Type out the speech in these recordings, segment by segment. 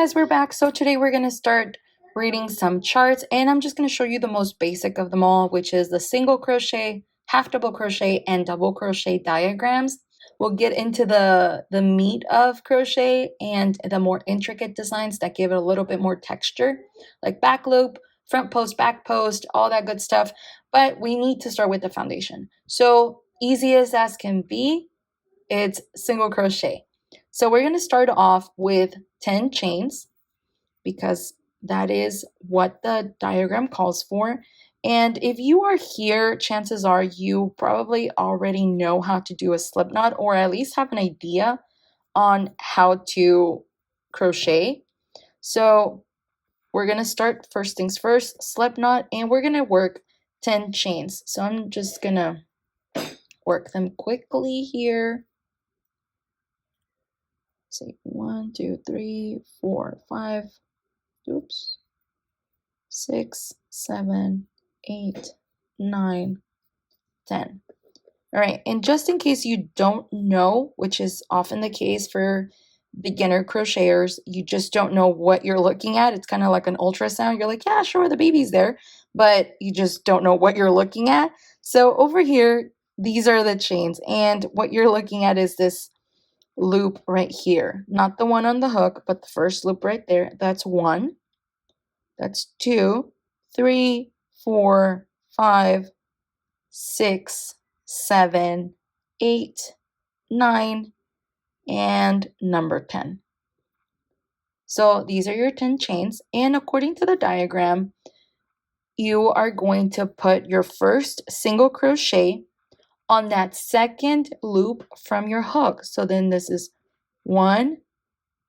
guys, we're back. So today we're going to start reading some charts, and I'm just going to show you the most basic of them all, which is the single crochet, half double crochet, and double crochet diagrams. We'll get into the meat of crochet and the more intricate designs that give it a little bit more texture, like back loop, front post, back post, all that good stuff. But we need to start with the foundation. So easiest as can be, it's single crochet. So we're going to start off with 10 chains because that is what the diagram calls for. And if you are here, chances are you probably already know how to do a slip knot, or at least have an idea on how to crochet. So we're going to start first things first, slip knot, and we're going to work 10 chains. So I'm just going to work them quickly here. Say 1, 2, 3, 4, 5, 6, 7, 8, 9, 10. All right, and just in case you don't know, which is often the case for beginner crocheters, you just don't know what you're looking at. It's kind of like an ultrasound. You're like, yeah, sure, the baby's there, but you just don't know what you're looking at. So over here, these are the chains, and what you're looking at is this loop right here, not the one on the hook, but the first loop right there. That's 1, that's 2, 3, 4, 5, 6, 7, 8, 9, and number 10. So these are your 10 chains, and according to the diagram, you are going to put your first single crochet on that second loop from your hook. So then this is 1,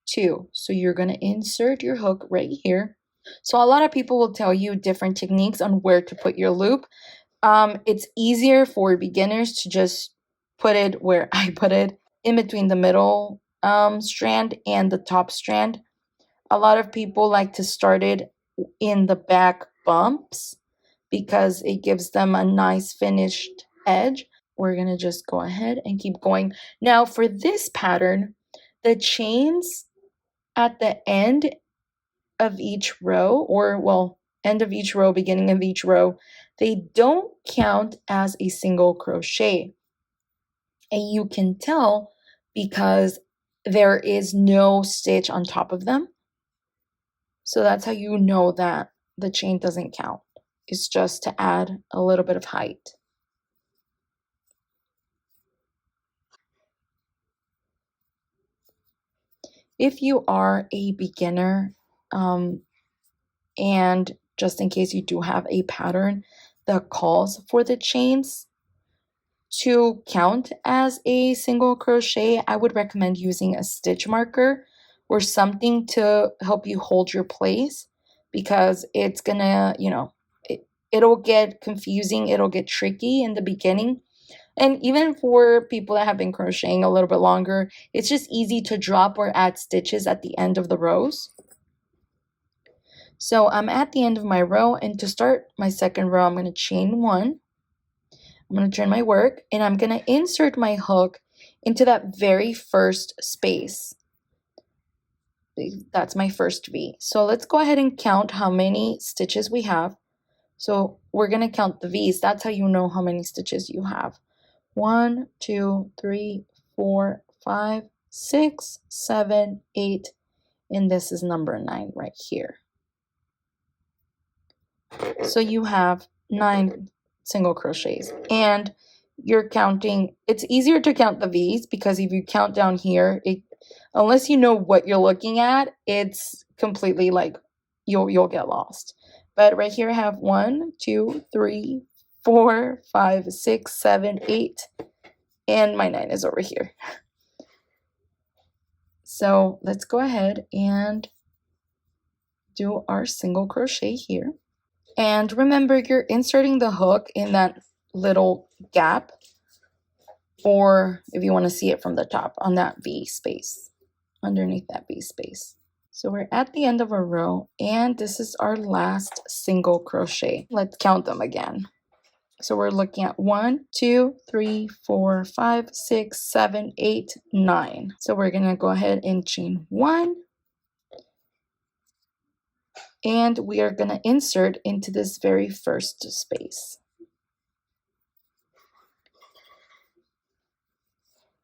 2. So you're going to insert your hook right here. So a lot of people will tell you different techniques on where to put your loop. It's easier for beginners to just put it where I put it, in between the middle strand and the top strand. A lot of people like to start it in the back bumps because it gives them a nice finished edge. We're going to just go ahead and keep going. Now for this pattern, the chains at the end of each row, or well, end of each row, beginning of each row, they don't count as a single crochet. And you can tell because there is no stitch on top of them. So that's how you know that the chain doesn't count. It's just to add a little bit of height. If you are a beginner, and just in case you do have a pattern that calls for the chains to count as a single crochet, I would recommend using a stitch marker or something to help you hold your place, because it's gonna, it'll get confusing, it'll get tricky in the beginning. And even for people that have been crocheting a little bit longer, it's just easy to drop or add stitches at the end of the rows. So I'm at the end of my row, and to start my second row, I'm going to chain 1. I'm going to turn my work, and I'm going to insert my hook into that very first space. That's my first V. So let's go ahead and count how many stitches we have. So we're going to count the V's. That's how you know how many stitches you have. 1, 2, 3, 4, 5, 6, 7, 8, and this is number 9 right here. So you have 9 single crochets, and you're counting. It's easier to count the V's because if you count down here, unless you know what you're looking at, it's completely like you'll get lost. But right here I have 1, 2, 3, 4, 5, 6, 7, 8, and my 9 is over here. So let's go ahead and do our single crochet here. And remember, you're inserting the hook in that little gap, or if you want to see it from the top, on that V space, underneath that V space. So we're at the end of our row, and this is our last single crochet. Let's count them again. So we're looking at 1, 2, 3, 4, 5, 6, 7, 8, 9. So we're going to go ahead and chain 1, and we are going to insert into this very first space.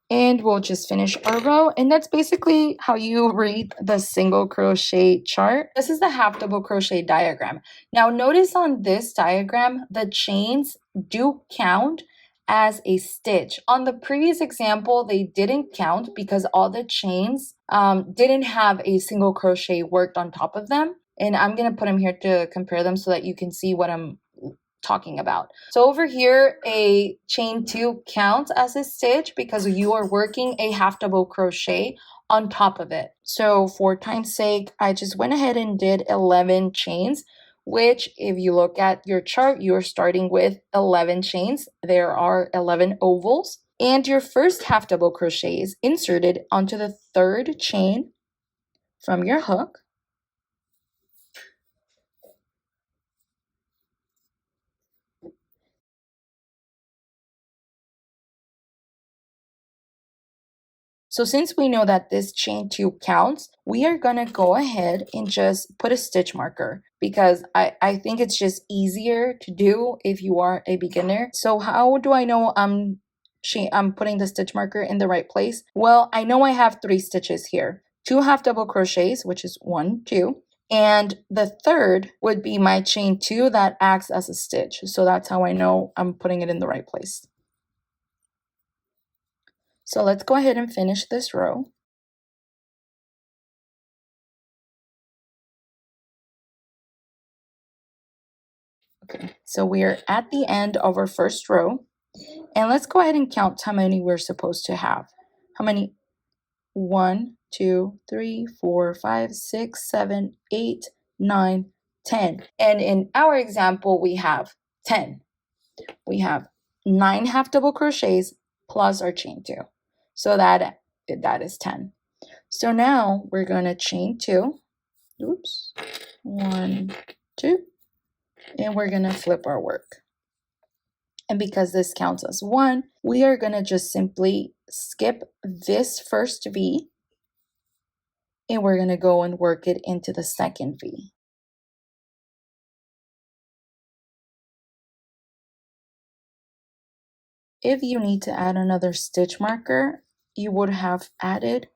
And we'll just finish our row, and that's basically how you read the single crochet chart. This is the half double crochet diagram. Now notice on this diagram, the chains do count as a stitch. On the previous example, they didn't count because all the chains didn't have a single crochet worked on top of them. And I'm going to put them here to compare them so that you can see what I'm talking about. So over here, a chain 2 counts as a stitch because you are working a half double crochet on top of it. So for time's sake, I just went ahead and did 11 chains, which if you look at your chart, you're starting with 11 chains. There are 11 ovals, and your first half double crochet is inserted onto the third chain from your hook. So since we know that this chain 2 counts, we are going to go ahead and just put a stitch marker because I think it's just easier to do if you are a beginner. So how do I know I'm putting the stitch marker in the right place? Well, I know I have 3 stitches here. 2 half double crochets, which is 1, 2. And the third would be my chain 2 that acts as a stitch. So that's how I know I'm putting it in the right place. So let's go ahead and finish this row. Okay, so we are at the end of our first row, and let's go ahead and count how many we're supposed to have. How many? 1, 2, 3, 4, 5, 6, 7, 8, 9, 10. And in our example, we have 10. We have 9 half double crochets plus our chain 2. So that is 10. So now we're going to chain 2. Oops. 1, 2. And we're going to flip our work. And because this counts as 1, we are going to just simply skip this first V, and we're going to go and work it into the second V. If you need to add another stitch marker, you would have added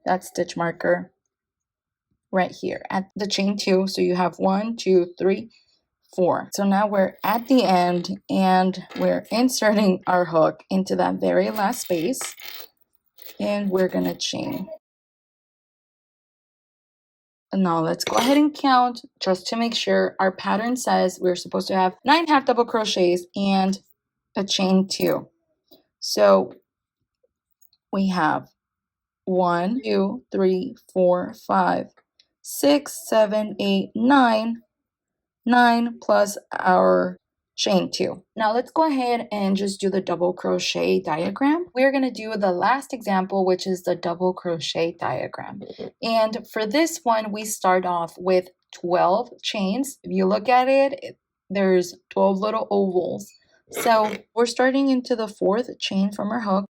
that stitch marker right here at the chain 2. So you have 1, 2, 3, 4. So now we're at the end, and we're inserting our hook into that very last space, and we're going to chain. Now let's go ahead and count just to make sure. Our pattern says we're supposed to have 9 half double crochets and a chain 2. So we have 1, 2, 3, 4, 5, 6, 7, 8, 9. 9 plus our chain 2. Now let's go ahead and just do the double crochet diagram. We're going to do the last example, which is the double crochet diagram. And for this one, we start off with 12 chains. If you look at it, there's 12 little ovals. So we're starting into the 4th chain from our hook.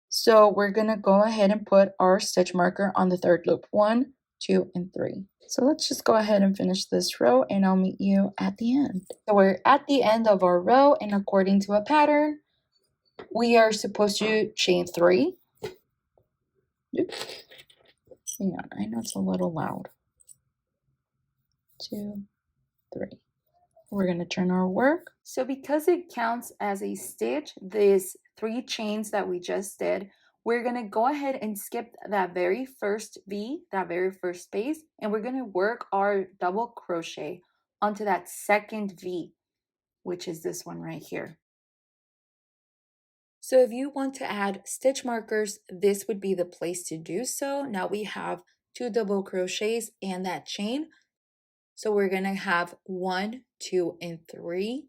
So we're going to go ahead and put our stitch marker on the 3rd loop. 1, 2, and 3. So let's just go ahead and finish this row, and I'll meet you at the end. So we're at the end of our row, and according to a pattern, we are supposed to chain 3. Oops. Hang on, I know it's a little loud. 2, 3. We're going to turn our work. So because it counts as a stitch, these 3 chains that we just did, we're going to go ahead and skip that very first V, that very first space, and we're going to work our double crochet onto that second V, which is this one right here. So if you want to add stitch markers, this would be the place to do so. Now we have 2 double crochets and that chain. So we're going to have 1, 2, and 3.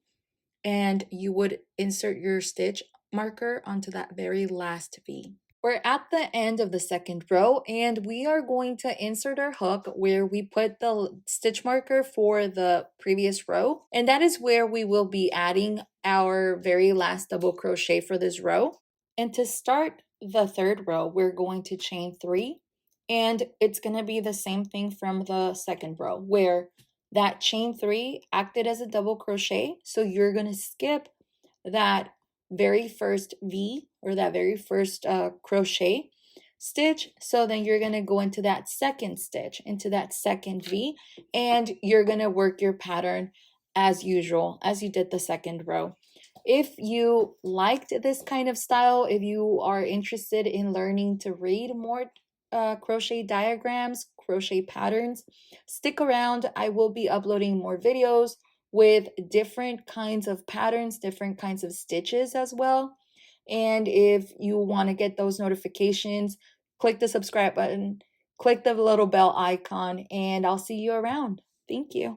And you would insert your stitch marker onto that very last V. We're at the end of the second row and we are going to insert our hook where we put the stitch marker for the previous row. And that is where we will be adding our very last double crochet for this row. And to start the third row, we're going to chain 3. And it's going to be the same thing from the second row where that chain 3 acted as a double crochet. So you're going to skip that very first V or that very first crochet stitch. So then you're going to go into that second stitch, into that second V, and you're going to work your pattern as usual, as you did the second row. If you liked this kind of style, if you are interested in learning to read more crochet diagrams, crochet patterns, stick around. I will be uploading more videos with different kinds of patterns, different kinds of stitches as well. And if you want to get those notifications, click the subscribe button, click the little bell icon, and I'll see you around. Thank you.